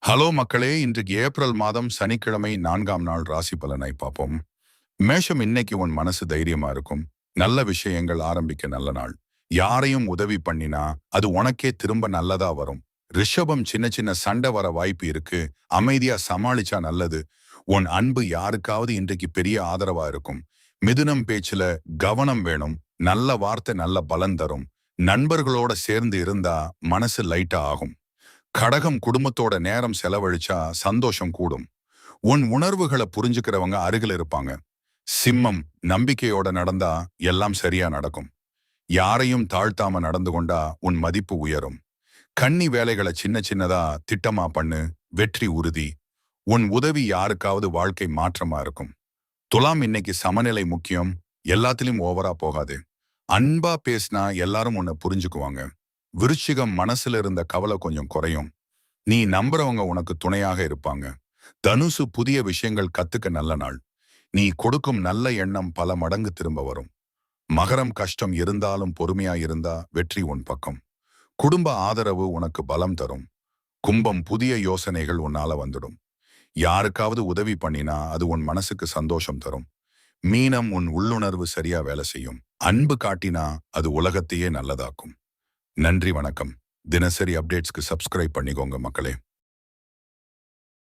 Hello மக்களே, இன்றைக்கு April மாதம் சனிக்கிழமை 4ஆம் நாள் ராசி பலனை பார்ப்போம். மேஷம், இன்னைக்கு உன் மனசு தைரியமா இருக்கும். நல்ல விஷயங்கள் ஆரம்பிக்க நல்ல நாள். யாரையும் உதவி பண்ணினா அது உனக்கே திரும்ப நல்லதா வரும். ரிஷபம், சின்ன சின்ன சண்டை வர வாய்ப்பு இருக்கு. அமைதியா சமாளிச்சா நல்லது. உன் அன்பு யாருக்காவது இன்றைக்கு பெரிய ஆதரவா இருக்கும். மிதுனம், பேச்சுல கவனம் வேணும். நல்ல வார்த்தை நல்ல பலன் தரும். நண்பர்களோட சேர்ந்து இருந்தா மனசு லைட்டா ஆகும். கடகம், குடும்பத்தோட நேரம் செலவழிச்சா சந்தோஷம் கூடும். உன் உணர்வுகளை புரிஞ்சுக்கிறவங்க அருகில் இருப்பாங்க. சிம்மம், நம்பிக்கையோட நடந்தா எல்லாம் சரியா நடக்கும். யாரையும் தாழ்த்தாம நடந்து கொண்டா உன் மதிப்பு உயரும். கன்னி, வேலைகளை சின்ன சின்னதா திட்டமா பண்ணு, வெற்றி உறுதி. உன் உதவி யாருக்காவது வாழ்க்கை மாற்றமா இருக்கும். துலாம், இன்னைக்கு சமநிலை முக்கியம். எல்லாத்திலும் ஓவரா போகாது. அன்பா பேசினா எல்லாரும் உன்னை புரிஞ்சுக்குவாங்க. விருச்சிகம், மனசுல இருந்த கவலை கொஞ்சம் குறையும். நீ நம்புறவங்க உனக்கு துணையாக இருப்பாங்க. தனுசு, புதிய விஷயங்கள் கத்துக்க நல்ல நாள். நீ கொடுக்கும் நல்ல எண்ணம் பல மடங்கு திரும்ப வரும். மகரம், கஷ்டம் இருந்தாலும் பொறுமையா இருந்தா வெற்றி உன் பக்கம். குடும்ப ஆதரவு உனக்கு பலம் தரும். கும்பம், புதிய யோசனைகள் உன்னால வந்துடும். யாருக்காவது உதவி பண்ணினா அது உன் மனசுக்கு சந்தோஷம் தரும். மீனம், உன் உள்ளுணர்வு சரியா வேலை செய்யும். அன்பு காட்டினா அது உலகத்தையே நல்லதாக்கும். நன்றி, வணக்கம். தினசரி அப்டேட்ஸ்க்கு சப்ஸ்கிரைப் பண்ணிக்கோங்க மக்களே.